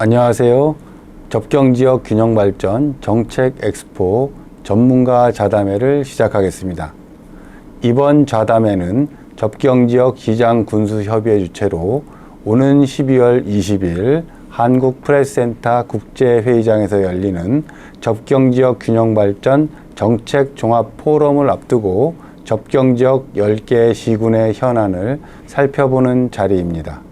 안녕하세요. 접경지역 균형발전 정책 엑스포 전문가 좌담회를 시작하겠습니다. 이번 좌담회는 접경지역 시장군수협의회 주최로 오는 12월 20일 한국프레스센터 국제회의장에서 열리는 접경지역 균형발전 정책 종합 포럼을 앞두고 접경지역 10개 시군의 현안을 살펴보는 자리입니다.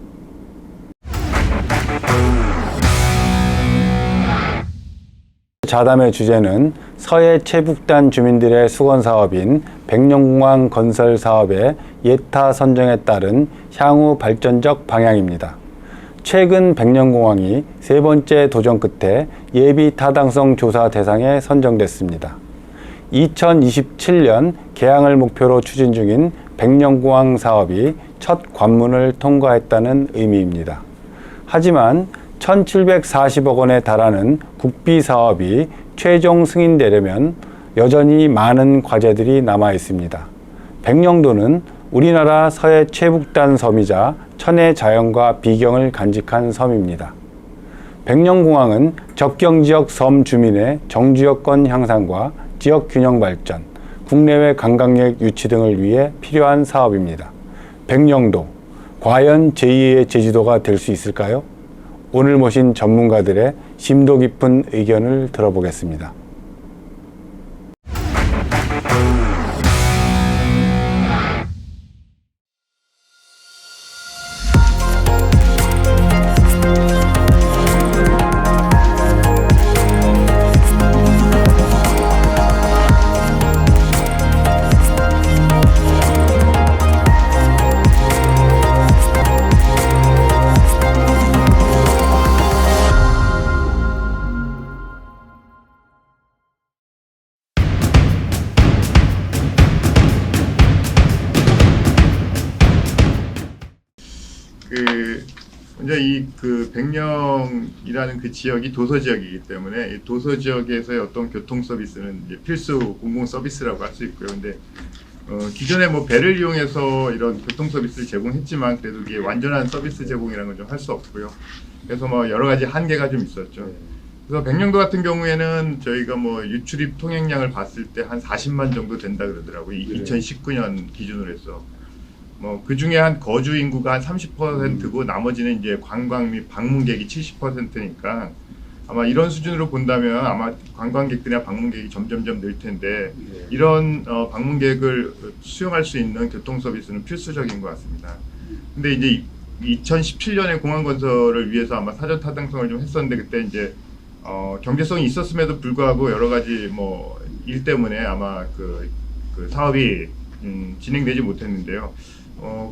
좌담회 주제는 서해 최북단 주민들의 수건사업인 백령공항 건설 사업의 예타 선정에 따른 향후 발전적 방향입니다. 최근 백령공항이 세 번째 도전 끝에 예비 타당성 조사 대상에 선정됐습니다. 2027년 개항을 목표로 추진 중인 백령공항 사업이 첫 관문을 통과했다는 의미입니다. 하지만 1,740억 원에 달하는 국비 사업이 최종 승인되려면 여전히 많은 과제들이 남아 있습니다. 백령도는 우리나라 서해 최북단 섬이자 천혜 자연과 비경을 간직한 섬입니다. 백령공항은 접경지역 섬 주민의 정주여건 향상과 지역 균형 발전, 국내외 관광객 유치 등을 위해 필요한 사업입니다. 백령도, 과연 제2의 제주도가 될 수 있을까요? 오늘 모신 전문가들의 심도 깊은 의견을 들어보겠습니다. 먼저 백령이라는 그 지역이 도서 지역이기 때문에 이 도서 지역에서의 어떤 교통 서비스는 이제 필수 공공 서비스라고 할 수 있고요. 근데 기존에 배를 이용해서 이런 교통 서비스를 제공했지만 그래도 이게 완전한 서비스 제공이라는 건 좀 할 수 없고요. 그래서 여러 가지 한계가 좀 있었죠. 그래서 백령도 같은 경우에는 저희가 유출입 통행량을 봤을 때 한 40만 정도 된다 그러더라고요. 2019년 기준으로 해서. 그 중에 한 거주 인구가 한 30%고 나머지는 이제 관광 및 방문객이 70%니까 아마 이런 수준으로 본다면 아마 관광객들이나 방문객이 점점점 늘 텐데 이런 방문객을 수용할 수 있는 교통 서비스는 필수적인 것 같습니다. 근데 이제 2017년에 공항 건설을 위해서 아마 사전 타당성을 좀 했었는데 그때 이제 경제성이 있었음에도 불구하고 여러 가지 일 때문에 아마 그 사업이 진행되지 못했는데요.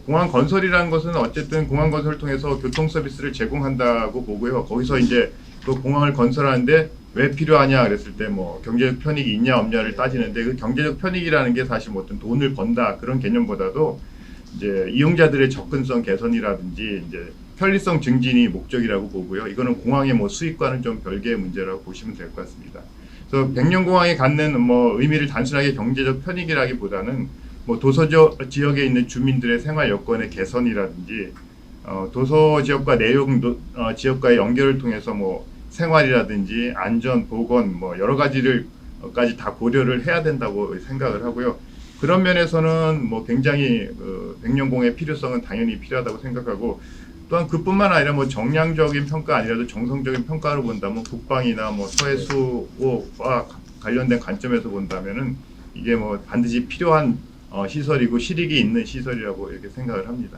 공항 건설이라는 것은 어쨌든 공항 건설을 통해서 교통 서비스를 제공한다고 보고요. 거기서 이제 그 공항을 건설하는데 왜 필요하냐 그랬을 때 경제적 편익이 있냐 없냐를 따지는데 그 경제적 편익이라는 게 사실 어떤 돈을 번다 그런 개념보다도 이제 이용자들의 접근성 개선이라든지 이제 편리성 증진이 목적이라고 보고요. 이거는 공항의 수익과는 좀 별개의 문제라고 보시면 될 것 같습니다. 그래서 백령공항이 갖는 의미를 단순하게 경제적 편익이라기보다는 도서 지역에 있는 주민들의 생활 여건의 개선이라든지 도서 지역과 내용 지역과의 연결을 통해서 생활이라든지 안전, 보건 여러 가지를까지 다 고려를 해야 된다고 생각을 하고요. 그런 면에서는 굉장히 백령공의 필요성은 당연히 필요하다고 생각하고 또한 그뿐만 아니라 정량적인 평가 아니라도 정성적인 평가로 본다면 국방이나 서해수와 관련된 관점에서 본다면은 이게 반드시 필요한 시설이고 실익이 있는 시설이라고 이렇게 생각을 합니다.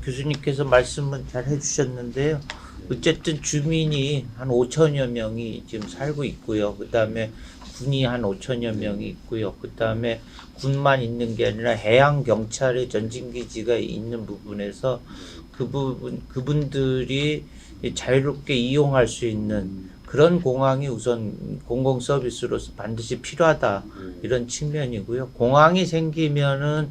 교수님께서 말씀은 잘 해주셨는데요. 어쨌든 주민이 한 5천여 명이 지금 살고 있고요. 그 다음에 군이 한 5천여 명이 있고요. 그 다음에 군만 있는 게 아니라 해양 경찰의 전진기지가 있는 부분에서 그분들이 자유롭게 이용할 수 있는 그런 공항이 우선 공공 서비스로서 반드시 필요하다 이런 측면이고요. 공항이 생기면은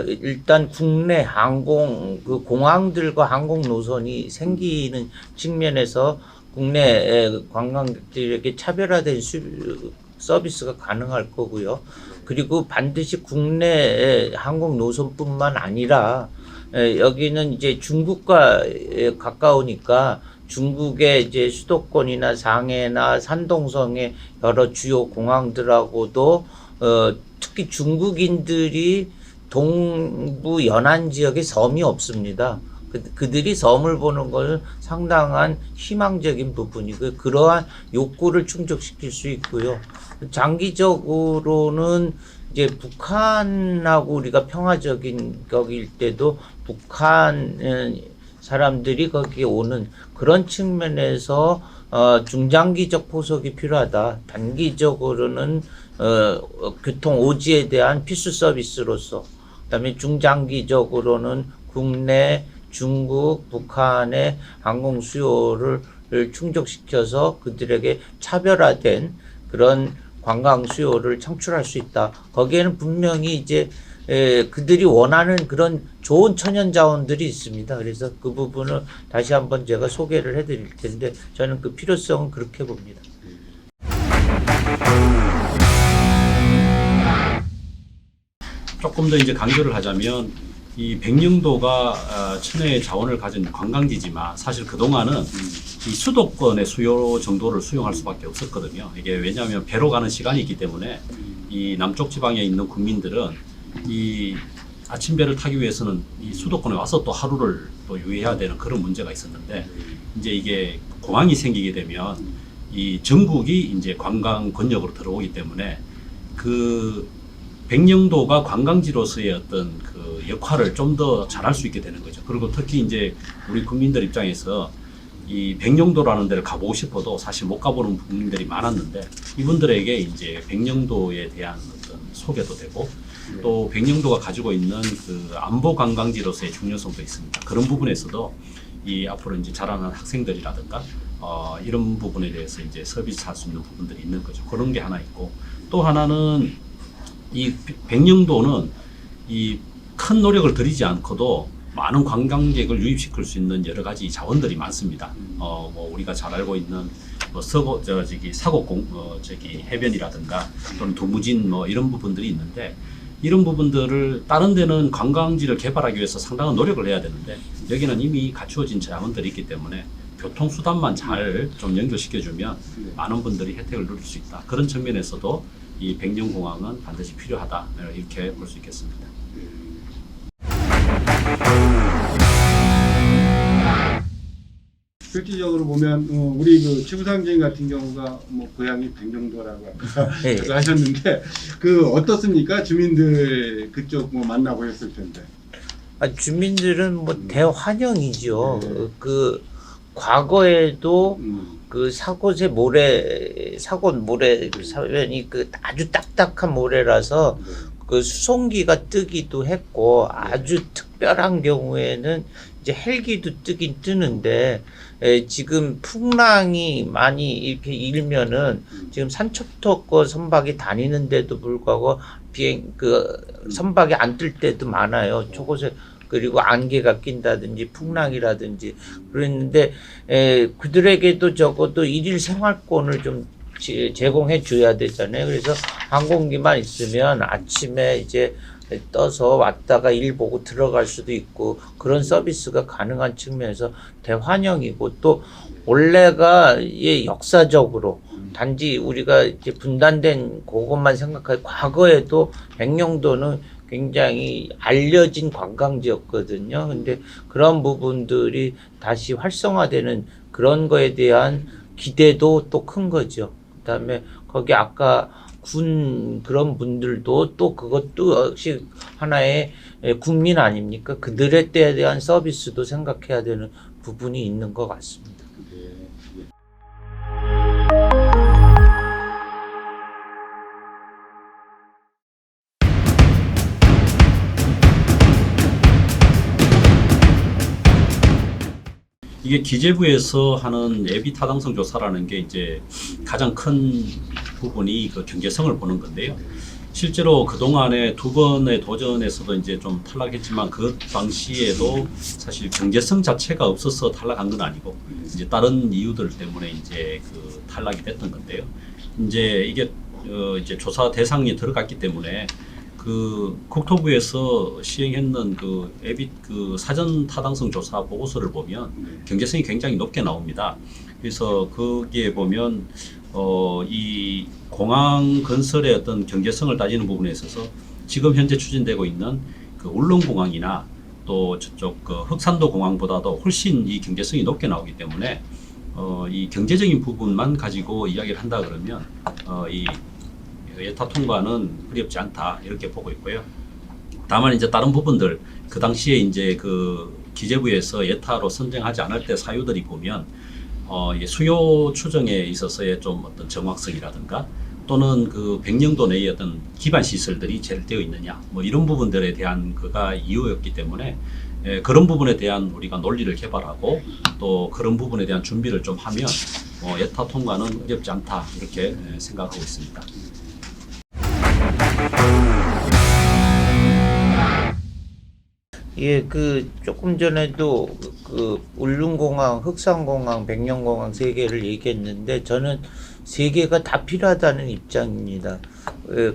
일단 국내 항공 공항들과 항공 노선이 생기는 측면에서 국내 관광객들에게 차별화된 서비스가 가능할 거고요. 그리고 반드시 국내 항공 노선뿐만 아니라 여기는 이제 중국과 가까우니까 중국의 이제 수도권이나 상해나 산동성의 여러 주요 공항들하고도 특히 중국인들이 동부 연안 지역에 섬이 없습니다. 그들이 섬을 보는 것은 상당한 희망적인 부분이고 그러한 욕구를 충족시킬 수 있고요. 장기적으로는 이제 북한하고 우리가 평화적인 거일 때도 북한 사람들이 거기에 오는 그런 측면에서 중장기적 포석이 필요하다. 단기적으로는 교통 오지에 대한 필수 서비스로서 그다음에 중장기적으로는 국내 중국, 북한의 항공 수요를 충족시켜서 그들에게 차별화된 그런 관광 수요를 창출할 수 있다. 거기에는 분명히 이제 그들이 원하는 그런 좋은 천연 자원들이 있습니다. 그래서 그 부분을 다시 한번 제가 소개를 해드릴 텐데 저는 그 필요성은 그렇게 봅니다. 조금 더 이제 강조를 하자면 이 백령도가 천혜의 자원을 가진 관광지지만 사실 그동안은 이 수도권의 수요 정도를 수용할 수밖에 없었거든요. 이게 왜냐하면 배로 가는 시간이 있기 때문에 이 남쪽 지방에 있는 국민들은 이 아침배를 타기 위해서는 이 수도권에 와서 또 하루를 또 유의해야 되는 그런 문제가 있었는데 이제 이게 공항이 생기게 되면 이 전국이 이제 관광 권역으로 들어오기 때문에 그 백령도가 관광지로서의 어떤 그 역할을 좀 더 잘할 수 있게 되는 거죠. 그리고 특히 이제 우리 국민들 입장에서 이 백령도라는 데를 가보고 싶어도 사실 못 가보는 국민들이 많았는데 이분들에게 이제 백령도에 대한 어떤 소개도 되고 또 백령도가 가지고 있는 그 안보 관광지로서의 중요성도 있습니다. 그런 부분에서도 이 앞으로 이제 자라는 학생들이라든가 이런 부분에 대해서 이제 서비스할 수 있는 부분들이 있는 거죠. 그런 게 하나 있고 또 하나는 이 백령도는 이 큰 노력을 들이지 않고도 많은 관광객을 유입시킬 수 있는 여러 가지 자원들이 많습니다. 뭐 우리가 잘 알고 있는 뭐 해변이라든가 또는 도무진 뭐 이런 부분들이 있는데 이런 부분들을 다른 데는 관광지를 개발하기 위해서 상당한 노력을 해야 되는데 여기는 이미 갖추어진 자원들이 있기 때문에 교통수단만 잘 좀 연결시켜주면 많은 분들이 혜택을 누릴 수 있다. 그런 측면에서도 이 백령공항은 반드시 필요하다. 이렇게 볼 수 있겠습니다. 실질적으로 보면 우리 그 최부상님 같은 경우가 뭐 고향이 백령도라고 네. 하셨는데 그 어떻습니까? 주민들 그쪽 뭐 만나고 했을 텐데. 주민들은 뭐 대환영이죠. 그 과거에도 그 사곳의 사곳 모래 사변이 그 아주 딱딱한 모래라서 그 수송기가 뜨기도 했고 아주 특별한 경우에는 이제 헬기도 뜨긴 뜨는데 지금 풍랑이 많이 이렇게 일면은 지금 산초토거 선박이 다니는데도 불구하고 선박이 안 뜰 때도 많아요. 초고속 그리고 안개가 낀다든지 풍랑이라든지 그랬는데 그들에게도 적어도 일일 생활권을 좀 제공해 줘야 되잖아요. 그래서 항공기만 있으면 아침에 이제 떠서 왔다가 일 보고 들어갈 수도 있고 그런 서비스가 가능한 측면에서 대환영이고 또 원래가 역사적으로 단지 우리가 이제 분단된 그것만 생각하고 과거에도 백령도는 굉장히 알려진 관광지였거든요. 근데 그런 부분들이 다시 활성화되는 그런 거에 대한 기대도 또 큰 거죠. 그다음에 거기 아까 군 그런 분들도 또 그것도 역시 하나의 국민 아닙니까? 그들에 대한 서비스도 생각해야 되는 부분이 있는 것 같습니다. 이게 기재부에서 하는 예비 타당성 조사라는 게 이제 가장 큰 부분이 그 경제성을 보는 건데요. 실제로 그동안에 두 번의 도전에서도 이제 좀 탈락했지만 그 당시에도 사실 경제성 자체가 없어서 탈락한 건 아니고 이제 다른 이유들 때문에 이제 그 탈락이 됐던 건데요. 이제 이게 이제 조사 대상에 들어갔기 때문에 그 국토부에서 시행했는 그 에빗 그 사전 타당성 조사 보고서를 보면 경제성이 굉장히 높게 나옵니다. 그래서 거기에 보면 이 공항 건설의 어떤 경제성을 따지는 부분에 있어서 지금 현재 추진되고 있는 그 울릉공항이나 또 저쪽 그 흑산도 공항보다도 훨씬 이 경제성이 높게 나오기 때문에 이 경제적인 부분만 가지고 이야기를 한다 그러면 이 예타 통과는 어렵지 않다 이렇게 보고 있고요. 다만 이제 다른 부분들 그 당시에 이제 그 기재부에서 예타로 선정하지 않을 때 사유들이 보면 이 수요 추정에 있어서의 좀 어떤 정확성이라든가 또는 그 백령도 내의 어떤 기반 시설들이 잘 되어 있느냐 뭐 이런 부분들에 대한 그가 이유였기 때문에 그런 부분에 대한 우리가 논리를 개발하고 또 그런 부분에 대한 준비를 좀 하면 예타 통과는 어렵지 않다 이렇게 생각하고 있습니다. 예, 그 조금 전에도 그 울릉공항, 흑산공항, 백령공항 세 개를 얘기했는데 저는 세 개가 다 필요하다는 입장입니다.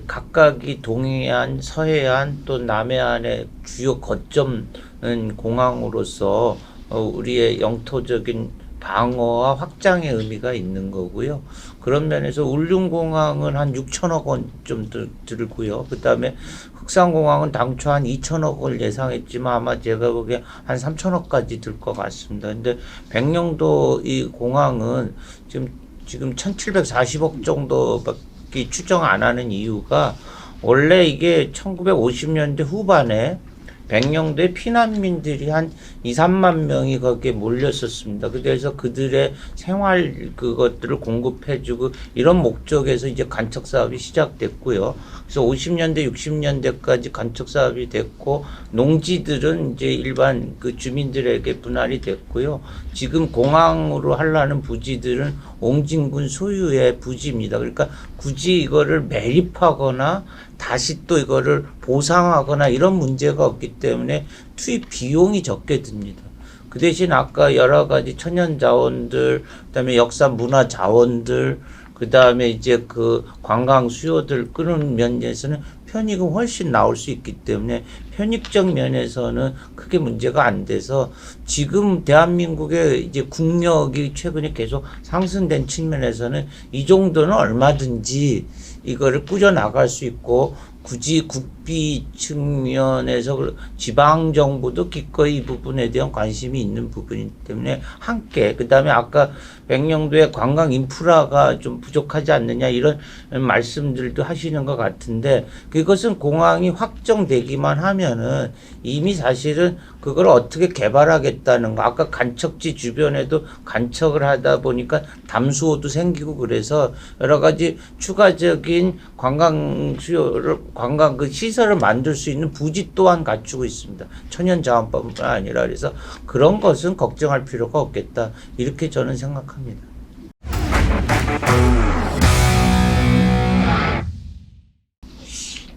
각각이 동해안, 서해안 또 남해안의 주요 거점은 공항으로서 우리의 영토적인 방어와 확장의 의미가 있는 거고요. 그런 면에서 울릉공항은 한 6천억 원 좀 들고요. 그 다음에 흑산공항은 당초 한 2천억 원을 예상했지만 아마 제가 보기에 한 3천억까지 들 것 같습니다. 근데 백령도 이 공항은 지금 1,740억 정도밖에 추정 안 하는 이유가 원래 이게 1950년대 후반에 백령도에 피난민들이 한 2, 3만 명이 거기에 몰렸었습니다. 그래서 그들의 생활 그것들을 공급해주고 이런 목적에서 이제 간척 사업이 시작됐고요. 그래서 50년대, 60년대까지 간척 사업이 됐고 농지들은 이제 일반 그 주민들에게 분할이 됐고요. 지금 공항으로 하려는 부지들은 옹진군 소유의 부지입니다. 그러니까 굳이 이거를 매립하거나 다시 또 이거를 보상하거나 이런 문제가 없기 때문에 투입 비용이 적게 듭니다. 그 대신 아까 여러 가지 천연 자원들, 그다음에 역사 문화 자원들, 그다음에 이제 그 관광 수요들 끄는 면에서는 편익은 훨씬 나올 수 있기 때문에 편익적 면에서는 크게 문제가 안 돼서 지금 대한민국의 이제 국력이 최근에 계속 상승된 측면에서는 이 정도는 얼마든지 이거를 꾸려 나갈 수 있고 굳이 국비 측면에서 지방 정부도 기꺼이 이 부분에 대한 관심이 있는 부분이기 때문에 함께 그다음에 아까 백령도의 관광 인프라가 좀 부족하지 않느냐 이런 말씀들도 하시는 것 같은데 그것은 공항이 확정되기만 하면은 이미 사실은 그걸 어떻게 개발하겠다는 거 아까 간척지 주변에도 간척을 하다 보니까 담수호도 생기고 그래서 여러 가지 추가적인 관광 수요를 관광 그 시설을 만들 수 있는 부지 또한 갖추고 있습니다. 천연자원법뿐만 아니라 그래서 그런 것은 걱정할 필요가 없겠다 이렇게 저는 생각합니다.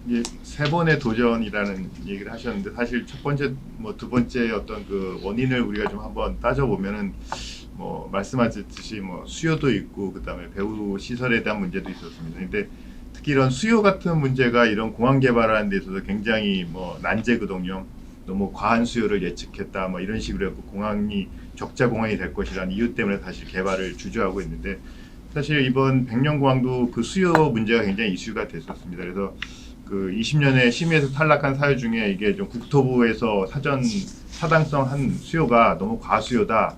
이게 세 번의 도전이라는 얘기를 하셨는데 사실 첫 번째 뭐 두 번째 어떤 그 원인을 우리가 좀 한번 따져보면은 뭐 말씀하셨듯이 뭐 수요도 있고 그다음에 배후 시설에 대한 문제도 있었습니다. 근데 특히 이런 수요 같은 문제가 이런 공항 개발하는 데 있어서 굉장히 뭐 난제거든요. 너무 과한 수요를 예측했다 뭐 이런 식으로 해서 공항이 적자 공항이 될 것이라는 이유 때문에 사실 개발을 주저하고 있는데 사실 이번 백령공항도 그 수요 문제가 굉장히 이슈가 됐었습니다. 그래서 그 20년에 심의에서 탈락한 사유 중에 이게 좀 국토부에서 사전 타당성 한 수요가 너무 과수요다.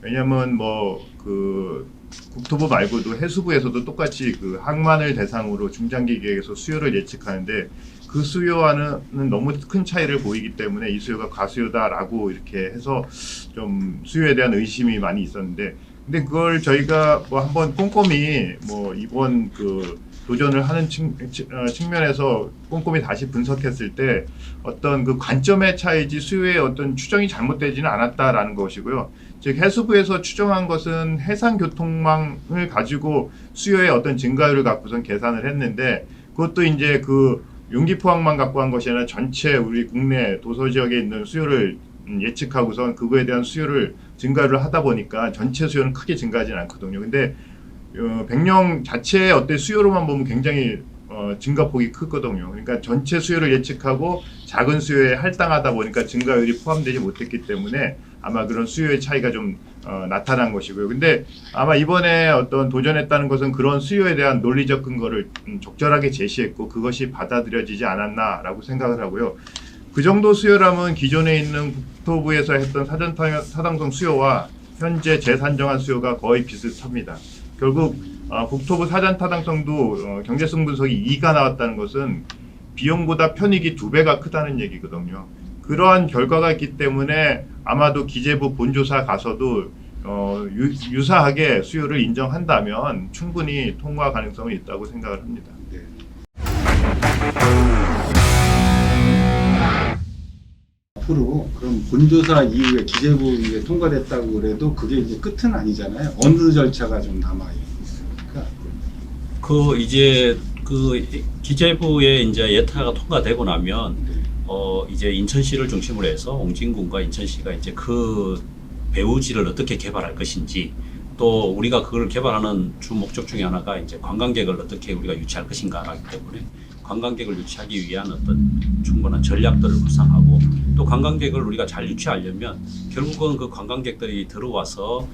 왜냐면 뭐 그 국토부 말고도 해수부에서도 똑같이 그 항만을 대상으로 중장기 계획에서 수요를 예측하는데 그 수요와는 너무 큰 차이를 보이기 때문에 이 수요가 과수요다라고 이렇게 해서 좀 수요에 대한 의심이 많이 있었는데 근데 그걸 저희가 뭐 한번 꼼꼼히 뭐 이번 그 도전을 하는 측면에서 꼼꼼히 다시 분석했을 때 어떤 그 관점의 차이지 수요의 어떤 추정이 잘못되지는 않았다라는 것이고요. 즉 해수부에서 추정한 것은 해상교통망을 가지고 수요의 어떤 증가율을 갖고선 계산을 했는데 그것도 이제 그 용기포항만 갖고 한 것이 아니라 전체 우리 국내 도서 지역에 있는 수요를 예측하고선 그거에 대한 수요를 증가를 하다 보니까 전체 수요는 크게 증가하지는 않거든요. 근데 백령 자체의 어떤 수요로만 보면 굉장히 증가폭이 크거든요. 그러니까 전체 수요를 예측하고 작은 수요에 할당하다 보니까 증가율이 포함되지 못했기 때문에 아마 그런 수요의 차이가 좀 나타난 것이고요. 근데 아마 이번에 어떤 도전했다는 것은 그런 수요에 대한 논리적 근거를 적절하게 제시했고 그것이 받아들여지지 않았나라고 생각을 하고요. 그 정도 수요라면 기존에 있는 국토부에서 했던 사전타당성 수요와 현재 재산정한 수요가 거의 비슷합니다. 결국 국토부 사전타당성도 경제성 분석이 2가 나왔다는 것은 비용보다 편익이 2배가 크다는 얘기거든요. 그러한 결과가 있기 때문에 아마도 기재부 본조사 가서도 유사하게 수요를 인정한다면 충분히 통과 가능성이 있다고 생각을 합니다. 네. 앞으로 그럼 본조사 이후에 기재부 이게 통과됐다고 그래도 그게 이제 끝은 아니잖아요. 어느 절차가 좀 남아 있습니까? 그 이제 그 기재부의 이제 예타가 통과되고 나면 이제 인천시를 중심으로 해서 옹진군과 인천시가 이제 그 배후지를 어떻게 개발할 것인지 또 우리가 그걸 개발하는 주 목적 중에 하나가 이제 관광객을 어떻게 우리가 유치할 것인가라기 때문에 관광객을 유치하기 위한 어떤 충분한 전략들을 구상하고 또 관광객을 우리가 잘 유치하려면 결국은 그 관광객들이 들어와서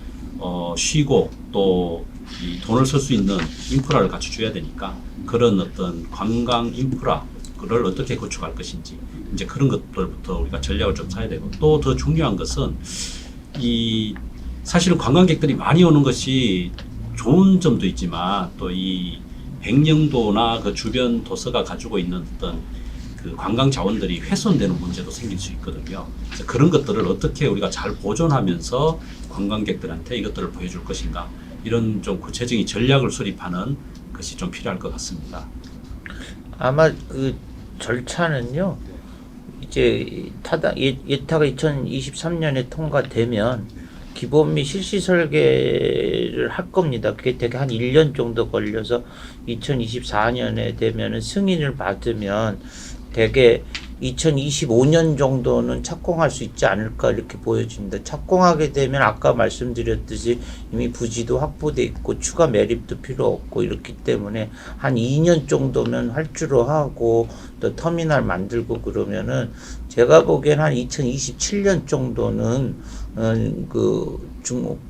쉬고 또 이 돈을 쓸 수 있는 인프라를 갖춰줘야 되니까 그런 어떤 관광 인프라를 어떻게 구축할 것인지 이제 그런 것들부터 우리가 전략을 좀 짜야 되고 또 더 중요한 것은 이 사실은 관광객들이 많이 오는 것이 좋은 점도 있지만 또 이 백령도나 그 주변 도서가 가지고 있는 어떤 그 관광 자원들이 훼손되는 문제도 생길 수 있거든요. 그래서 그런 것들을 어떻게 우리가 잘 보존하면서 관광객들한테 이것들을 보여줄 것인가 이런 좀 구체적인 전략을 수립하는 것이 좀 필요할 것 같습니다. 아마 그 절차는요. 이제 예타가 2023년에 통과되면 기본 및 실시 설계를 할 겁니다. 그게 되게 한 1년 정도 걸려서 2024년에 되면은 승인을 받으면 되게 2025년 정도는 착공할 수 있지 않을까 이렇게 보여집니다. 착공하게 되면 아까 말씀드렸듯이 이미 부지도 확보돼 있고 추가 매립도 필요 없고 이렇기 때문에 한 2년 정도면 할 줄로 하고 또 터미널 만들고 그러면은 제가 보기엔 한 2027년 정도는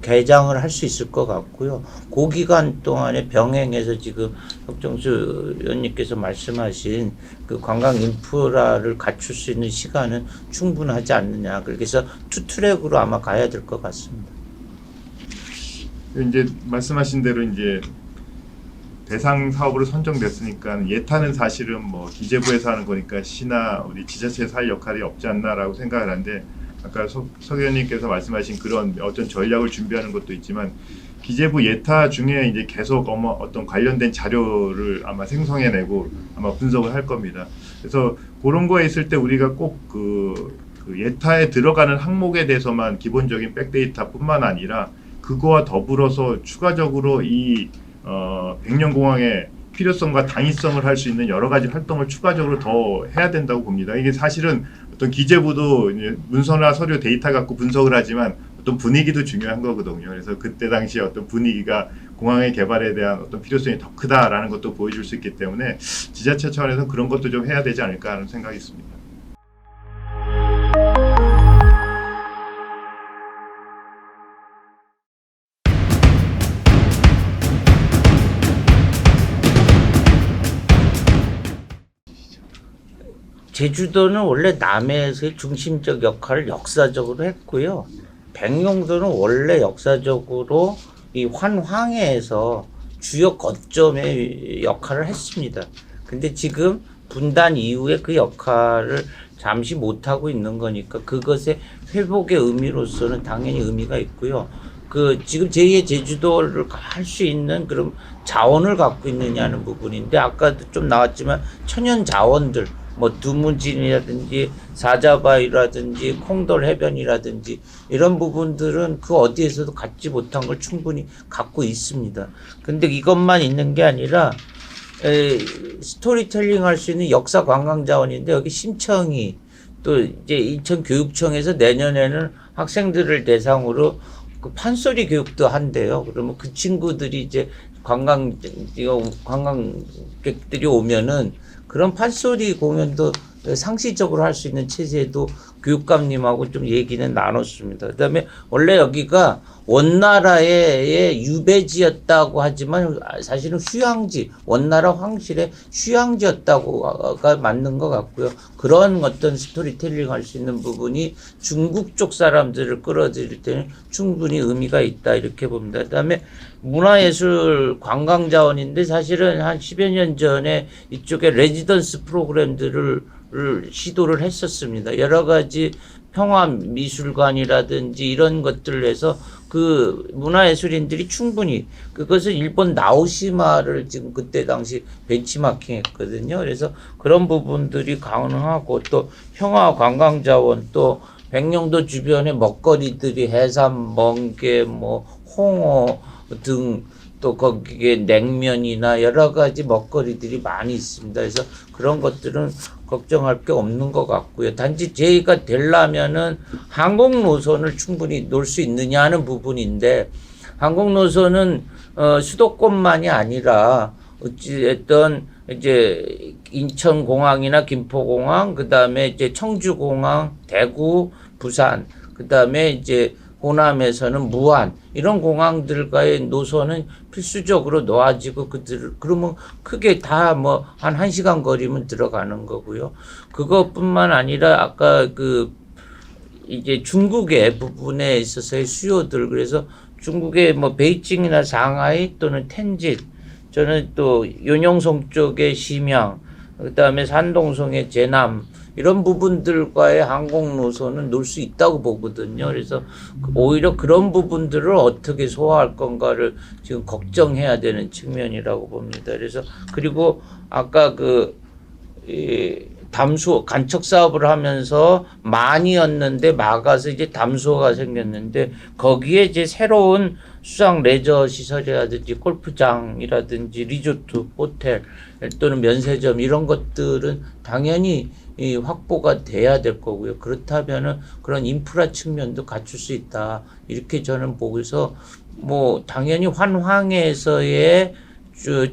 개장을 할 수 있을 것 같고요. 그 기간 동안에 병행해서 지금 혁정수 의원님께서 말씀하신 그 관광 인프라를 갖출 수 있는 시간은 충분하지 않느냐. 그래서 투트랙으로 아마 가야 될 것 같습니다. 이제 말씀하신 대로 이제 대상 사업으로 선정됐으니까 예타는 사실은 뭐 기재부에서 하는 거니까 시나 우리 지자체에서 할 역할이 없지 않나라고 생각을 하는데 아까 석 의원님께서 말씀하신 그런 어떤 전략을 준비하는 것도 있지만 기재부 예타 중에 이제 계속 어떤 관련된 자료를 아마 생성해내고 아마 분석을 할 겁니다. 그래서 그런 거에 있을 때 우리가 꼭 그 예타에 들어가는 항목에 대해서만 기본적인 백데이터뿐만 아니라 그거와 더불어서 추가적으로 이 백령공항의 필요성과 당위성을 할 수 있는 여러 가지 활동을 추가적으로 더 해야 된다고 봅니다. 이게 사실은 어떤 기재부도 이제 문서나 서류 데이터 갖고 분석을 하지만 어떤 분위기도 중요한 거거든요. 그래서 그때 당시에 어떤 분위기가 공항의 개발에 대한 어떤 필요성이 더 크다라는 것도 보여줄 수 있기 때문에 지자체 차원에서 그런 것도 좀 해야 되지 않을까 하는 생각이 있습니다. 제주도는 원래 남해에서의 중심적 역할을 역사적으로 했고요. 백령도는 원래 역사적으로 이 환황해에서 주요 거점의 역할을 했습니다. 근데 지금 분단 이후에 그 역할을 잠시 못하고 있는 거니까 그것의 회복의 의미로서는 당연히 의미가 있고요. 지금 제2의 제주도를 할 수 있는 그런 자원을 갖고 있느냐는 부분인데 아까도 좀 나왔지만 천연 자원들 뭐 두무진이라든지 사자바위라든지 콩돌 해변이라든지 이런 부분들은 그 어디에서도 갖지 못한 걸 충분히 갖고 있습니다. 근데 이것만 있는 게 아니라 스토리텔링 할 수 있는 역사 관광 자원인데 여기 심청이 또 이제 인천교육청에서 내년에는 학생들을 대상으로 그 판소리 교육도 한대요. 그러면 그 친구들이 이제 관광객들이 오면은 그런 판소리 공연도 상시적으로 할 수 있는 체제도 교육감님하고 좀 얘기는 나눴습니다. 그다음에 원래 여기가 원나라의 유배지였다고 하지만 사실은 휴양지, 원나라 황실의 휴양지였다고가 맞는 것 같고요. 그런 어떤 스토리텔링 할 수 있는 부분이 중국 쪽 사람들을 끌어들일 때는 충분히 의미가 있다 이렇게 봅니다. 그다음에 문화예술 관광자원인데 사실은 한 10여 년 전에 이쪽에 레지던스 프로그램들을 시도를 했었습니다. 여러 가지 평화미술관이라든지 이런 것들을 해서 그 문화예술인들이 충분히 그것을 일본 나오시마를 지금 그때 당시 벤치마킹 했거든요. 그래서 그런 부분들이 가능하고 또 평화관광자원 또 백령도 주변의 먹거리들이 해삼, 멍게, 뭐 홍어 등 또 거기에 냉면이나 여러 가지 먹거리들이 많이 있습니다. 그래서 그런 것들은 걱정할 게 없는 것 같고요. 단지 제의가 되려면은 항공 노선을 충분히 놓을 수 있느냐 하는 부분인데 항공 노선은 수도권만이 아니라 어찌됐든 이제 인천공항이나 김포공항, 그 다음에 이제 청주공항, 대구, 부산, 그 다음에 이제 호남에서는 무안 이런 공항들과의 노선은 필수적으로 놓아지고 그러면 크게 다 뭐 한 1시간 거리면 들어가는 거고요. 그것뿐만 아니라 아까 그 이제 중국의 부분에 있어서의 수요들 그래서 중국의 뭐 베이징이나 상하이 또는 텐진 저는 또 윤영성 쪽의 심양 그다음에 산동성의 제남 이런 부분들과의 항공 노선은 놓을 수 있다고 보거든요. 그래서 오히려 그런 부분들을 어떻게 소화할 건가를 지금 걱정해야 되는 측면이라고 봅니다. 그래서 그리고 아까 담수 간척 사업을 하면서 많이였는데 막아서 이제 담수가 생겼는데 거기에 이제 새로운 수상 레저 시설이라든지 골프장이라든지 리조트, 호텔 또는 면세점 이런 것들은 당연히 확보가 돼야 될 거고요. 그렇다면은 그런 인프라 측면도 갖출 수 있다. 이렇게 저는 보고서 뭐 당연히 환황에서의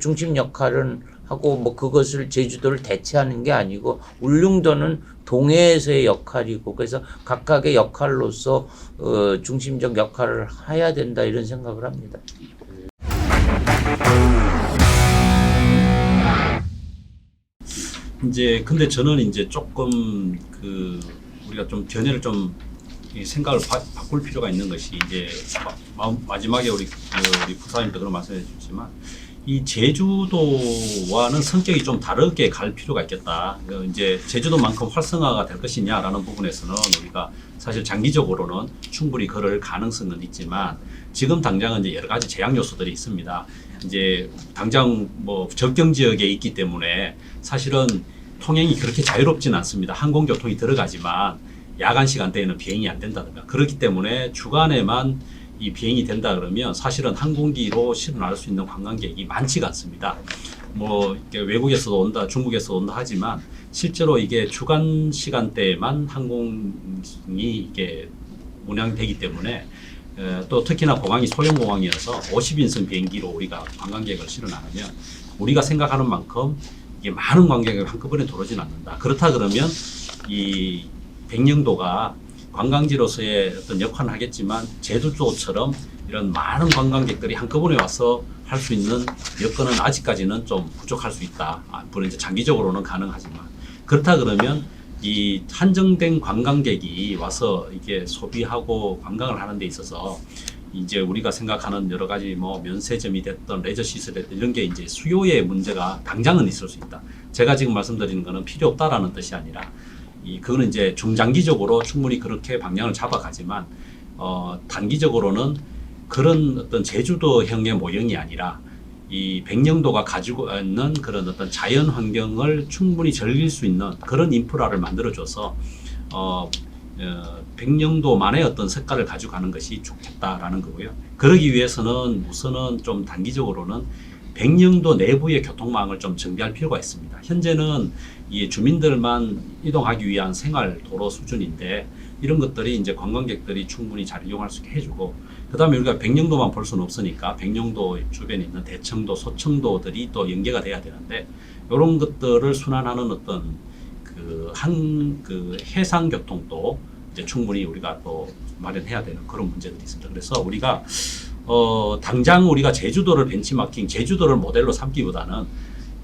중심 역할은 하고 뭐 그것을 제주도를 대체하는 게 아니고 울릉도는 동해에서의 역할이고 그래서 각각의 역할로서 중심적 역할을 해야 된다 이런 생각을 합니다. 이제 근데 저는 이제 조금 우리가 좀 견해를 좀 이 생각을 바꿀 필요가 있는 것이 이제 마지막에 우리 부사님도 그런 말씀해 주셨지만 이 제주도와는 성격이 좀 다르게 갈 필요가 있겠다. 이제 제주도만큼 활성화가 될 것이냐라는 부분에서는 우리가 사실 장기적으로는 충분히 그럴 가능성은 있지만 지금 당장은 이제 여러 가지 제약 요소들이 있습니다. 이제 당장 뭐 접경 지역에 있기 때문에 사실은 통행이 그렇게 자유롭지는 않습니다. 항공교통이 들어가지만 야간 시간대에는 비행이 안 된다든가 그렇기 때문에 주간에만 이 비행이 된다 그러면 사실은 항공기로 실어날 수 있는 관광객이 많지가 않습니다. 뭐 외국에서도 온다, 중국에서도 온다 하지만 실제로 이게 주간 시간대에만 항공이 이게 운항되기 때문에 또 특히나 공항이 소형 공항이어서 50인승 비행기로 우리가 관광객을 실어나가면 우리가 생각하는 만큼 이게 많은 관광객을 한꺼번에 들어오지는 않는다. 그렇다 그러면 이 백령도가 관광지로서의 어떤 역할은 하겠지만 제주도처럼 이런 많은 관광객들이 한꺼번에 와서 할 수 있는 여건은 아직까지는 좀 부족할 수 있다. 물론 이제 장기적으로는 가능하지만 그렇다 그러면 이 한정된 관광객이 와서 이게 소비하고 관광을 하는 데 있어서 이제 우리가 생각하는 여러 가지 뭐 면세점이 됐던 레저 시설이 됐던 이런 게 이제 수요의 문제가 당장은 있을 수 있다. 제가 지금 말씀드리는 거는 필요 없다라는 뜻이 아니라 그거는 이제 중장기적으로 충분히 그렇게 방향을 잡아가지만 단기적으로는 그런 어떤 제주도형의 모형이 아니라 이 백령도가 가지고 있는 그런 어떤 자연 환경을 충분히 즐길 수 있는 그런 인프라를 만들어줘서 백령도만의 어떤 색깔을 가져가는 것이 좋겠다라는 거고요. 그러기 위해서는 우선은 좀 단기적으로는 백령도 내부의 교통망을 좀 정비할 필요가 있습니다. 현재는 이 주민들만 이동하기 위한 생활 도로 수준인데 이런 것들이 이제 관광객들이 충분히 잘 이용할 수 있게 해주고 그다음에 우리가 백령도만 볼 수는 없으니까 백령도 주변에 있는 대청도, 소청도들이 또 연계가 돼야 되는데 이런 것들을 순환하는 어떤 그 해상 교통도 이제 충분히 우리가 또 마련해야 되는 그런 문제들이 있습니다. 그래서 우리가 당장 우리가 제주도를 벤치마킹, 제주도를 모델로 삼기보다는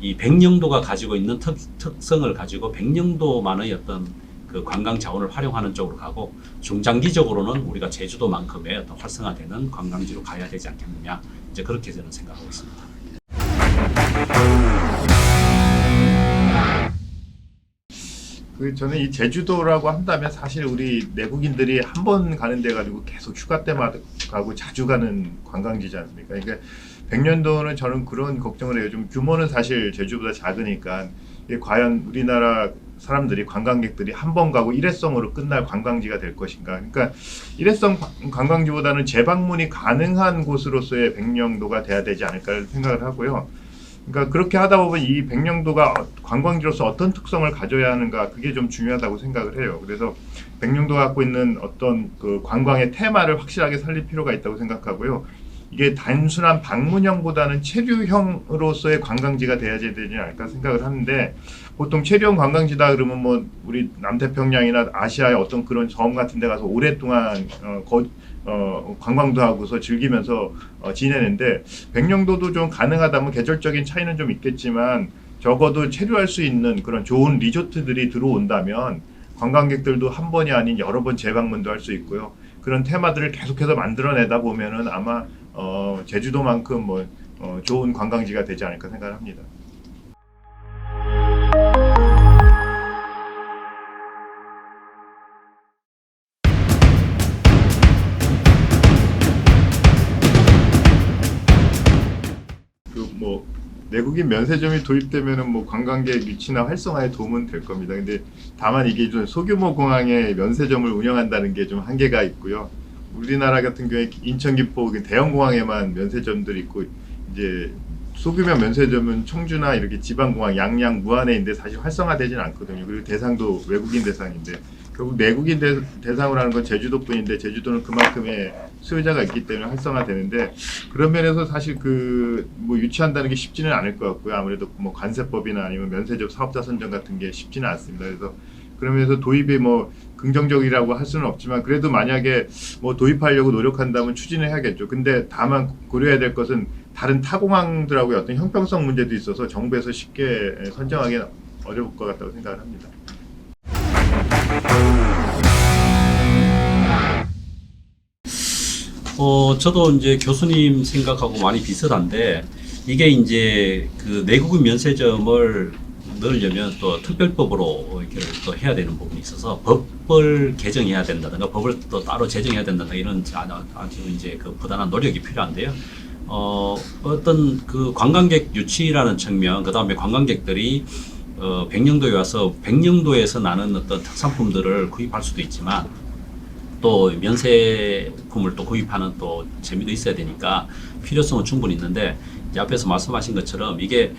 이 백령도가 가지고 있는 특성을 가지고 백령도만의 어떤 그 관광 자원을 활용하는 쪽으로 가고 중장기적으로는 우리가 제주도만큼의 어떤 활성화되는 관광지로 가야 되지 않겠느냐, 이제 그렇게 저는 생각하고 있습니다. 저는 이 제주도라고 한다면 사실 우리 내국인들이 한 번 가는 데 가지고 계속 휴가 때마다 가고 자주 가는 관광지지 않습니까? 그러니까 백년도는 저는 그런 걱정을 해요. 좀 규모는 사실 제주보다 작으니까 이게 과연 우리나라 사람들이 관광객들이 한 번 가고 일회성으로 끝날 관광지가 될 것인가? 그러니까 일회성 관광지보다는 재방문이 가능한 곳으로서의 백령도가 돼야 되지 않을까 생각을 하고요. 그러니까 그렇게 하다 보면 이 백령도가 관광지로서 어떤 특성을 가져야 하는가, 그게 좀 중요하다고 생각을 해요. 그래서 백령도가 갖고 있는 어떤 그 관광의 테마를 확실하게 살릴 필요가 있다고 생각하고요. 이게 단순한 방문형보다는 체류형으로서의 관광지가 돼야지 되지 않을까 생각을 하는데, 보통 체류형 관광지다 그러면 뭐 우리 남태평양이나 아시아의 어떤 그런 섬 같은 데 가서 오랫동안 관광도 하고서 즐기면서 지내는데, 백령도도 좀 가능하다면 계절적인 차이는 좀 있겠지만 적어도 체류할 수 있는 그런 좋은 리조트들이 들어온다면 관광객들도 한 번이 아닌 여러 번 재방문도 할 수 있고요. 그런 테마들을 계속해서 만들어내다 보면은 아마 제주도만큼 좋은 관광지가 되지 않을까 생각을 합니다. 내국인 면세점이 도입되면은 관광객 유치나 활성화에 도움은 될 겁니다. 근데 다만 이게 좀 소규모 공항에 면세점을 운영한다는 게 좀 한계가 있고요. 우리나라 같은 경우에 인천, 김포 대형 공항에만 면세점들이 있고, 이제 소규모 면세점은 청주나 이렇게 지방 공항 양양, 무안에인데 사실 활성화되지는 않거든요. 그리고 대상도 외국인 대상인데 결국 내국인 대상으로 하는 건 제주도뿐인데 제주도는 그만큼의 수요자가 있기 때문에 활성화되는데, 그런 면에서 사실 유치한다는 게 쉽지는 않을 것 같고요. 아무래도 관세법이나 아니면 면세점 사업자 선정 같은 게 쉽지는 않습니다. 그래서 그러면서 도입이 긍정적이라고 할 수는 없지만, 그래도 만약에 도입하려고 노력한다면 추진을 해야겠죠. 근데 다만 고려해야 될 것은 다른 타공항들하고의 어떤 형평성 문제도 있어서 정부에서 쉽게 선정하기는 어려울 것 같다고 생각을 합니다. 저도 이제 교수님 생각하고 많이 비슷한데, 이게 이제 그 내국인 면세점을 넣으려면 또 특별법으로 이렇게 또 해야 되는 부분이 있어서 법을 개정해야 된다든가 법을 또 따로 제정해야 된다든가 이런 아주 이제 그 부단한 노력이 필요한데요. 어떤 그 관광객 유치라는 측면, 그 다음에 관광객들이 백령도에 와서 백령도에서 나는 어떤 특산품들을 구입할 수도 있지만 또 면세품을 또 구입하는 또 재미도 있어야 되니까 필요성은 충분히 있는데, 이제 앞에서 말씀하신 것처럼 이게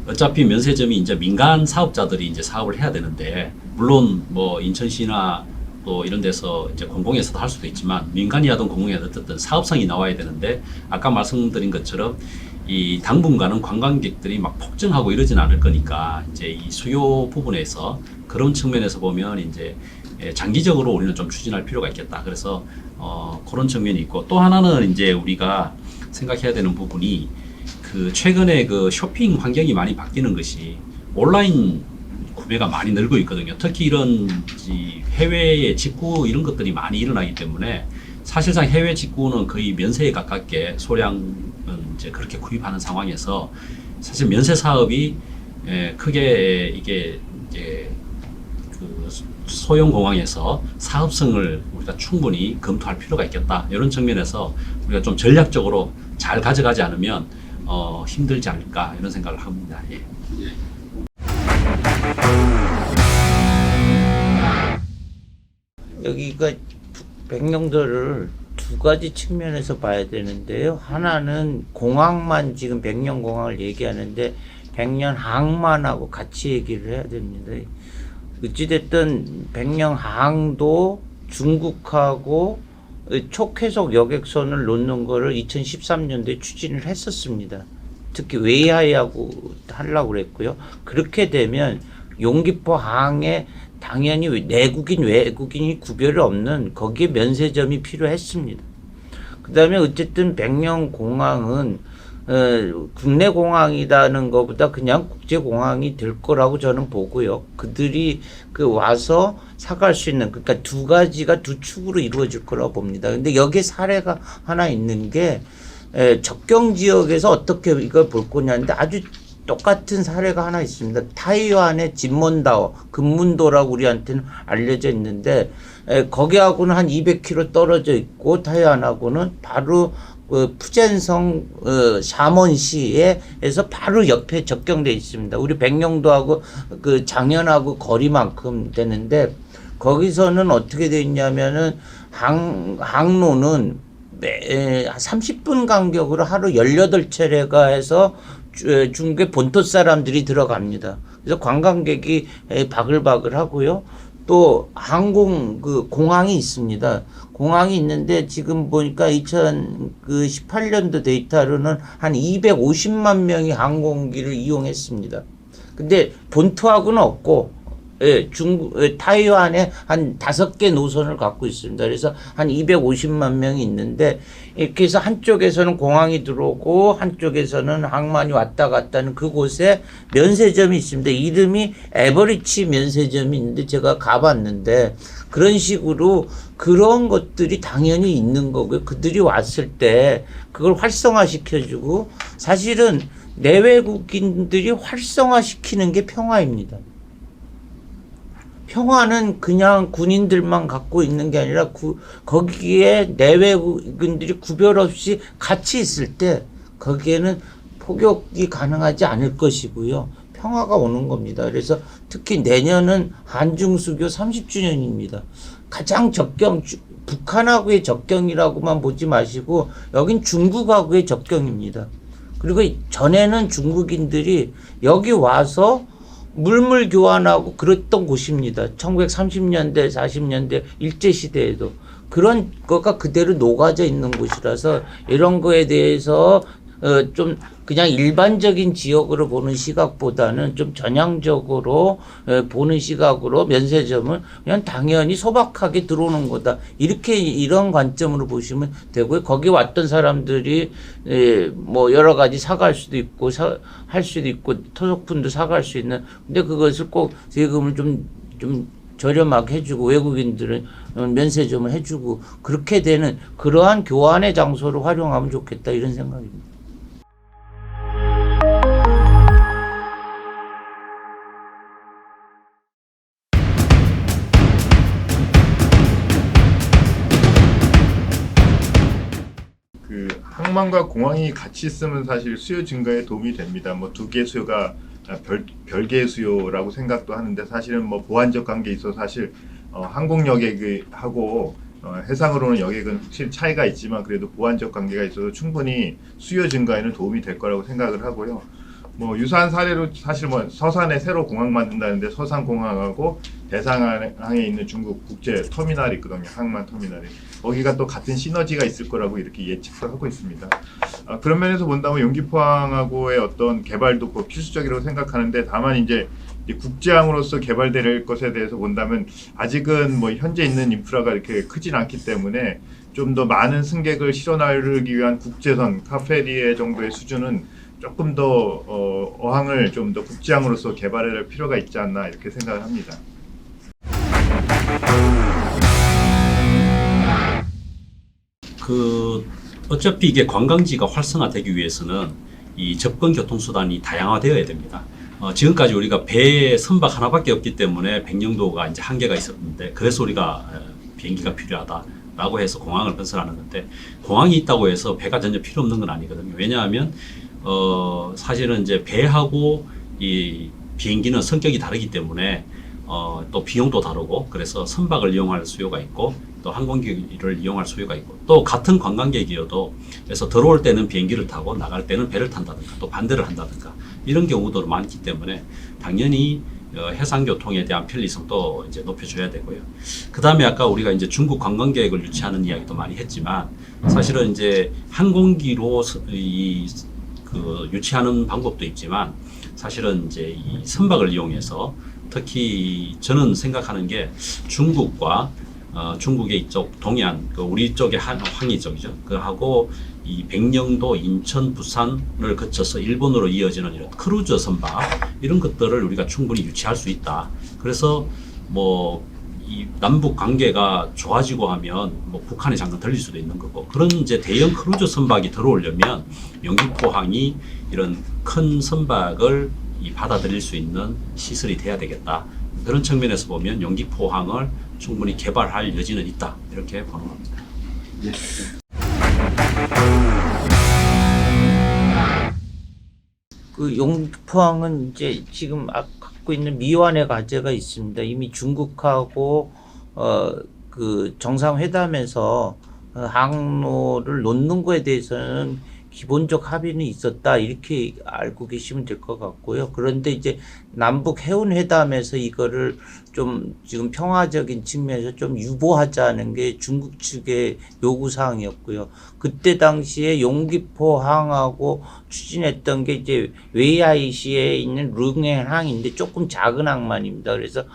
어차피 면세점이 이제 민간 사업자들이 이제 사업을 해야 되는데, 물론 인천시나 또 이런 데서 이제 공공에서도 할 수도 있지만 민간이 하든 공공이 하든 어쨌든 사업성이 나와야 되는데, 아까 말씀드린 것처럼 이 당분간은 관광객들이 막 폭증하고 이러진 않을 거니까 이제 이 수요 부분에서 그런 측면에서 보면 이제 장기적으로 우리는 좀 추진할 필요가 있겠다. 그래서 그런 측면이 있고, 또 하나는 이제 우리가 생각해야 되는 부분이 최근에 그 쇼핑 환경이 많이 바뀌는 것이 온라인 구매가 많이 늘고 있거든요. 특히 이런 해외의 직구 이런 것들이 많이 일어나기 때문에 사실상 해외 직구는 거의 면세에 가깝게 소량은 이제 그렇게 구입하는 상황에서 사실 면세 사업이 크게 이게 이제 그 소형 공항에서 사업성을 우리가 충분히 검토할 필요가 있겠다. 이런 측면에서 우리가 좀 전략적으로 잘 가져가지 않으면 힘들지 않을까 이런 생각을 합니다. 예. 여기가 백령도를 두 가지 측면에서 봐야 되는데요. 하나는 공항만, 지금 백령공항을 얘기하는데 백령항만하고 같이 얘기를 해야 됩니다. 어찌됐든 백령항도 중국하고 초쾌속 여객선을 놓는 거를 2013년도에 추진을 했었습니다. 특히 웨이하이하고 하려고 그랬고요. 그렇게 되면 용기포 항에 당연히 내국인 외국인이 구별이 없는 거기에 면세점이 필요했습니다. 그다음에 어쨌든 백령공항은 국내 공항이라는 것보다 그냥 국제 공항이 될 거라고 저는 보고요. 그들이 와서 사갈 수 있는, 그러니까 두 가지가 두 축으로 이루어질 거라고 봅니다. 근데 여기에 사례가 하나 있는 게 접경 지역에서 어떻게 이걸 볼 거냐는데 아주 똑같은 사례가 하나 있습니다. 타이완의 진먼다오, 금문도라고 우리한테는 알려져 있는데 거기하고는 한 200km 떨어져 있고 타이완하고는 바로 푸젠성 샤먼시에서 바로 옆에 접경돼 있습니다. 우리 백령도하고 장현하고 거리만큼 되는데 거기서는 어떻게 돼 있냐면은 항로는 30분 간격으로 하루 18차례가 해서 중국의 본토 사람들이 들어갑니다. 그래서 관광객이 바글바글 하고요. 또 공항이 있습니다. 공항이 있는데 지금 보니까 2018년도 데이터로는 한 250만 명이 항공기를 이용했습니다. 근데 본토하고는 없고 타이완에 한 5개 노선을 갖고 있습니다. 그래서 한 250만 명이 있는데 이렇게 해서 한쪽에서는 공항이 들어오고 한쪽에서는 항만이 왔다 갔다 하는 그곳에 면세점이 있습니다. 이름이 에버리치 면세점이 있는데 제가 가봤는데 그런 식으로 그런 것들이 당연히 있는 거고요. 그들이 왔을 때 그걸 활성화시켜주고 사실은 내외국인들이 활성화시키는 게 평화입니다. 평화는 그냥 군인들만 갖고 있는 게 아니라 거기에 내외국인들이 구별 없이 같이 있을 때 거기에는 폭격이 가능하지 않을 것이고요. 평화가 오는 겁니다. 그래서 특히 내년은 한중수교 30주년입니다. 가장 북한하고의 접경이라고만 보지 마시고 여긴 중국하고의 접경입니다. 그리고 전에는 중국인들이 여기 와서 물물 교환하고 그랬던 곳입니다. 1930년대, 40년대 일제시대에도. 그런 거가 그대로 녹아져 있는 곳이라서 이런 거에 대해서 좀 그냥 일반적인 지역으로 보는 시각보다는 좀 전향적으로 보는 시각으로 면세점은 그냥 당연히 소박하게 들어오는 거다. 이런 관점으로 보시면 되고요. 거기 왔던 사람들이 뭐 여러 가지 사갈 수도 있고 할 수도 있고 토속품도 사갈 수 있는. 근데 그것을 꼭 세금을 좀 저렴하게 해주고 외국인들은 면세점을 해주고 그렇게 되는 그러한 교환의 장소로 활용하면 좋겠다 이런 생각입니다. 항만과 공항이 같이 있으면 사실 수요 증가에 도움이 됩니다. 뭐 두 개 수요가 별개의 수요라고 생각도 하는데 사실은 뭐 보안적 관계에 있어서 사실 항공 여객하고 해상으로는 여객은 확실히 차이가 있지만 그래도 보안적 관계가 있어서 충분히 수요 증가에는 도움이 될 거라고 생각을 하고요. 뭐 유사한 사례로 사실 뭐 서산에 새로 공항 만든다는데 서산 공항하고 대상항에 있는 중국 국제 터미널이 있거든요. 항만 터미널이. 거기가 또 같은 시너지가 있을 거라고 이렇게 예측을 하고 있습니다. 그런 면에서 본다면 용기포항하고의 어떤 개발도 뭐 필수적이라고 생각하는데 다만 이제 국제항으로서 개발될 것에 대해서 본다면 아직은 뭐 현재 있는 인프라가 이렇게 크진 않기 때문에 좀 더 많은 승객을 실어 나르기 위한 국제선 카페리에 정도의 수준은 조금 더 어항을 좀 더 국제항으로서 개발할 필요가 있지 않나 이렇게 생각을 합니다. 어차피 이게 관광지가 활성화되기 위해서는 이 접근 교통수단이 다양화되어야 됩니다. 지금까지 우리가 배 선박 하나밖에 없기 때문에 백령도가 이제 한계가 있었는데 그래서 우리가 비행기가 필요하다라고 해서 공항을 건설하는 건데 공항이 있다고 해서 배가 전혀 필요 없는 건 아니거든요. 왜냐하면 사실은 이제 배하고 이 비행기는 성격이 다르기 때문에 또 비용도 다르고 그래서 선박을 이용할 수요가 있고 또 항공기를 이용할 수요가 있고 또 같은 관광객이어도 그래서 들어올 때는 비행기를 타고 나갈 때는 배를 탄다든가 또 반대를 한다든가 이런 경우도 많기 때문에 당연히 해상 교통에 대한 편리성도 이제 높여줘야 되고요. 그 다음에 아까 우리가 이제 중국 관광객을 유치하는 이야기도 많이 했지만 사실은 이제 항공기로 유치하는 방법도 있지만 사실은 이제 이 선박을 이용해서 특히 저는 생각하는 게 중국과 중국의 이쪽 동해안, 우리 쪽의 황해 쪽이죠. 그하고 이 백령도, 인천, 부산을 거쳐서 일본으로 이어지는 이런 크루즈 선박 이런 것들을 우리가 충분히 유치할 수 있다. 그래서 뭐 이 남북 관계가 좋아지고 하면 뭐 북한에 잠깐 들릴 수도 있는 거고 그런 이제 대형 크루즈 선박이 들어오려면 영기포항이 이런 큰 선박을 받아들일 수 있는 시설이 돼야 되겠다. 그런 측면에서 보면 영기포항을 충분히 개발할 여지는 있다. 이렇게 보는 겁니다. 예. 그 영포항은 이제 지금 갖고 있는 미완의 과제가 있습니다. 이미 중국하고 그 정상회담에서 항로를 놓는 거에 대해서는 기본적 합의는 있었다 이렇게 알고 계시면 될 것 같고요. 그런데 이제 남북 해운 회담에서 이거를 좀 지금 평화적인 측면에서 좀 유보하자는 게 중국 측의 요구 사항이었고요. 그때 당시에 용기포항하고 추진했던 게 이제 웨이하이시에 있는 룽행항인데 조금 작은 항만입니다. 그래서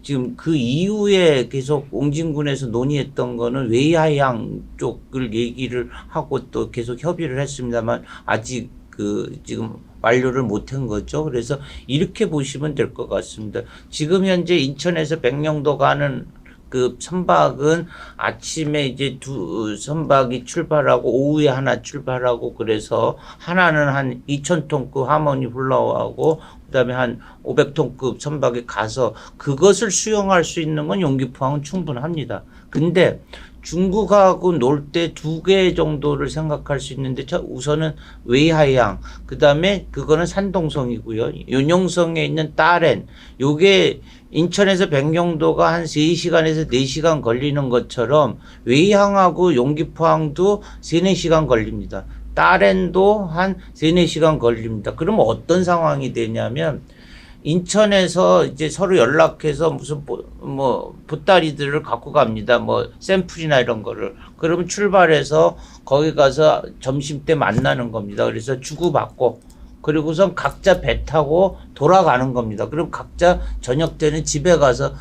지금 그 이후에 계속 옹진군에서 논의했던 거는 웨이하이항 쪽을 얘기를 하고 또 계속 협의를 했습니다만 아직 그 지금 완료를 못한 거죠. 그래서 이렇게 보시면 될 것 같습니다. 지금 현재 인천에서 백령도 가는 그 선박은 아침에 이제 두 선박이 출발하고 오후에 하나 출발하고 그래서 하나는 한 2,000톤급 함원이 올라오고 그다음에 한 500톤급 선박에 가서 그것을 수용할 수 있는 건 용기포항은 충분합니다. 근데 중국하고 놀 때 두 개 정도를 생각할 수 있는데 우선은 웨이하이항 그다음에 그거는 산동성이고요. 윤용성에 있는 따렌 요게 인천에서 백령도가 한 3시간에서 4시간 걸리는 것처럼 웨이항하고 용기포항도 3, 4시간 걸립니다. 따렌도 한 3, 4시간 걸립니다. 그러면 어떤 상황이 되냐면 인천에서 이제 서로 연락해서 무슨 보따리들을 갖고 갑니다. 뭐 샘플이나 이런 거를. 그러면 출발해서 거기 가서 점심 때 만나는 겁니다. 그래서 주고받고 그리고선 각자 배 타고 돌아가는 겁니다. 그럼 각자 저녁 때는 집에 가서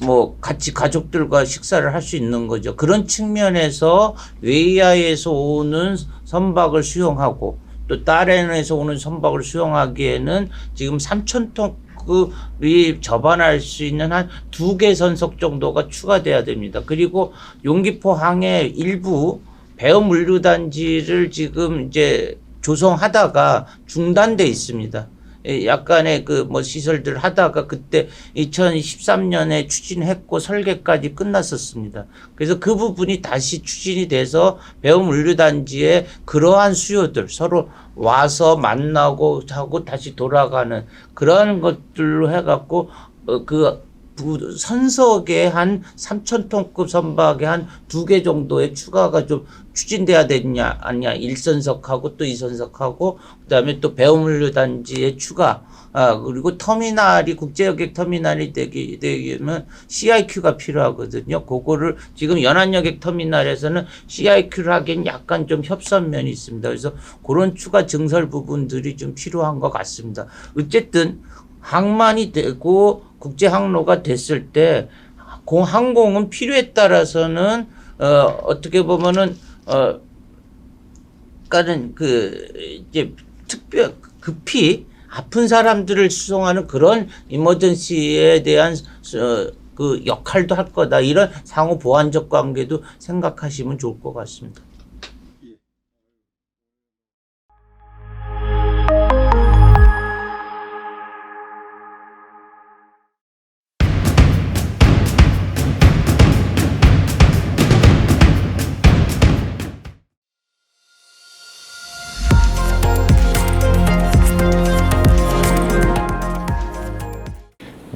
뭐 같이 가족들과 식사를 할 수 있는 거죠. 그런 측면에서 웨이하이에서 오는 선박을 수용하고 또 따렌에서 오는 선박을 수용하기에는 지금 3,000톤급이 접안할 수 있는 한 2개 선석 정도가 추가돼야 됩니다. 그리고 용기포항의 일부 배후 물류단지를 지금 이제 조성하다가 중단돼 있습니다. 약간의 그 뭐 시설들 하다가 그때 2013년에 추진했고 설계까지 끝났었습니다. 그래서 그 부분이 다시 추진이 돼서 배후 물류단지에 그러한 수요들 서로 와서 만나고 하고 다시 돌아가는 그러한 것들로 해갖고 그 선석에 한 3,000톤급 선박에 한 2개 정도의 추가가 좀 추진돼야 되냐 아니냐 1선석하고 또 2선석하고 그다음에 또 배후물류 단지의 추가 그리고 터미널이 국제여객 터미널이 되면 CIQ가 필요하거든요. 그거를 지금 연안여객 터미널에서는 CIQ를 하기엔 약간 좀 협선면이 있습니다. 그래서 그런 추가 증설 부분들이 좀 필요한 것 같습니다. 어쨌든 항만이 되고 국제 항로가 됐을 때 항공은 필요에 따라서는 어떻게 보면은 그러니까는 그 이제 급히 아픈 사람들을 수송하는 그런 이머전시에 대한 그 역할도 할 거다. 이런 상호 보완적 관계도 생각하시면 좋을 것 같습니다.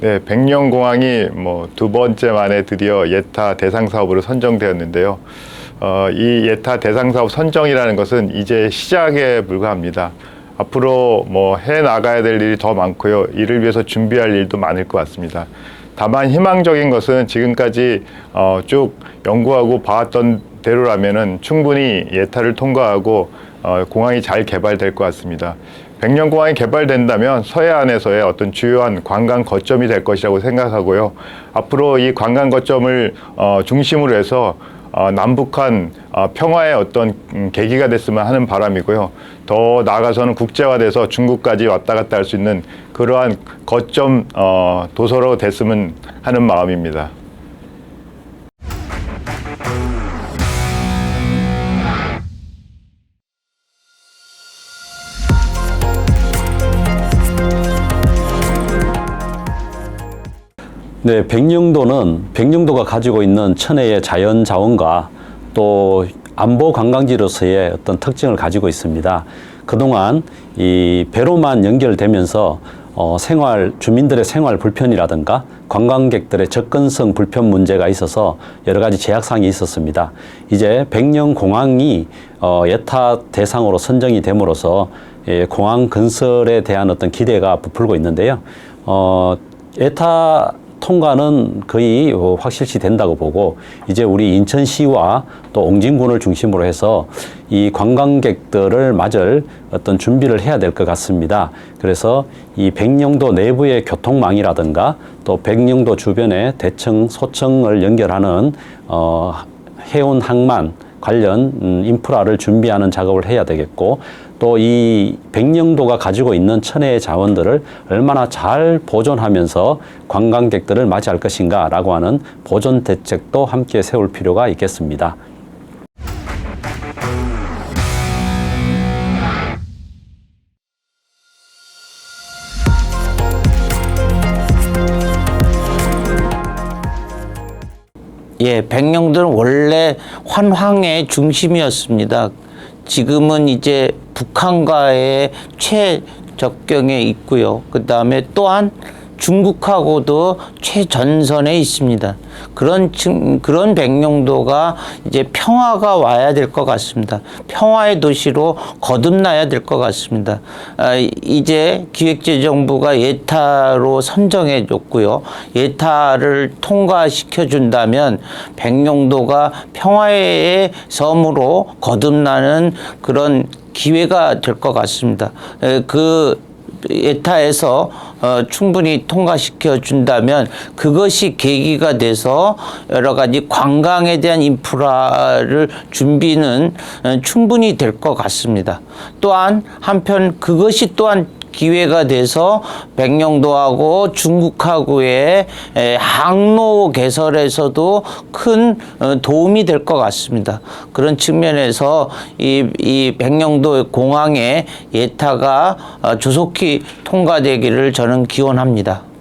네, 백령공항이 뭐 2번째 만에 드디어 예타 대상 사업으로 선정되었는데요. 이 예타 대상 사업 선정이라는 것은 이제 시작에 불과합니다. 앞으로 뭐 해 나가야 될 일이 더 많고요. 이를 위해서 준비할 일도 많을 것 같습니다. 다만 희망적인 것은 지금까지 쭉 연구하고 봐왔던 대로라면은 충분히 예타를 통과하고 공항이 잘 개발될 것 같습니다. 백령공항이 개발된다면 서해안에서의 어떤 주요한 관광 거점이 될 것이라고 생각하고요. 앞으로 이 관광 거점을 중심으로 해서 남북한 평화의 어떤 계기가 됐으면 하는 바람이고요. 더 나아가서는 국제화돼서 중국까지 왔다 갔다 할 수 있는 그러한 거점 도서로 됐으면 하는 마음입니다. 네, 백령도가 가지고 있는 천혜의 자연 자원과 또 안보 관광지로서의 어떤 특징을 가지고 있습니다. 그동안 이 배로만 연결되면서 주민들의 생활 불편이라든가 관광객들의 접근성 불편 문제가 있어서 여러 가지 제약사항이 있었습니다. 이제 백령공항이 예타 대상으로 선정이 됨으로써 공항 건설에 대한 어떤 기대가 부풀고 있는데요. 예타 통과는 거의 확실시 된다고 보고 이제 우리 인천시와 또 옹진군을 중심으로 해서 이 관광객들을 맞을 어떤 준비를 해야 될 것 같습니다. 그래서 이 백령도 내부의 교통망이라든가 또 백령도 주변의 대청, 소청을 연결하는 해운 항만 관련 인프라를 준비하는 작업을 해야 되겠고 또 이 백령도가 가지고 있는 천혜의 자원들을 얼마나 잘 보존하면서 관광객들을 맞이할 것인가라고 하는 보존 대책도 함께 세울 필요가 있겠습니다. 예, 백령도는 원래 환황의 중심이었습니다. 지금은 이제 북한과의 최적경에 있고요. 그 다음에 또한 중국하고도 최전선에 있습니다. 그런 백령도가 이제 평화가 와야 될 것 같습니다. 평화의 도시로 거듭나야 될 것 같습니다. 이제 기획재정부가 예타로 선정해 줬고요. 예타를 통과시켜 준다면 백령도가 평화의 섬으로 거듭나는 그런 기회가 될 것 같습니다. 예타에서 충분히 통과시켜 준다면 그것이 계기가 돼서 여러 가지 관광에 대한 인프라를 준비는 충분히 될 것 같습니다. 또한 한편 그것이 또한 기회가 돼서 백령도하고 중국하고의 항로 개설에서도 큰 도움이 될 것 같습니다. 그런 측면에서 이 백령도 공항의 예타가 조속히 통과되기를 저는 기원합니다.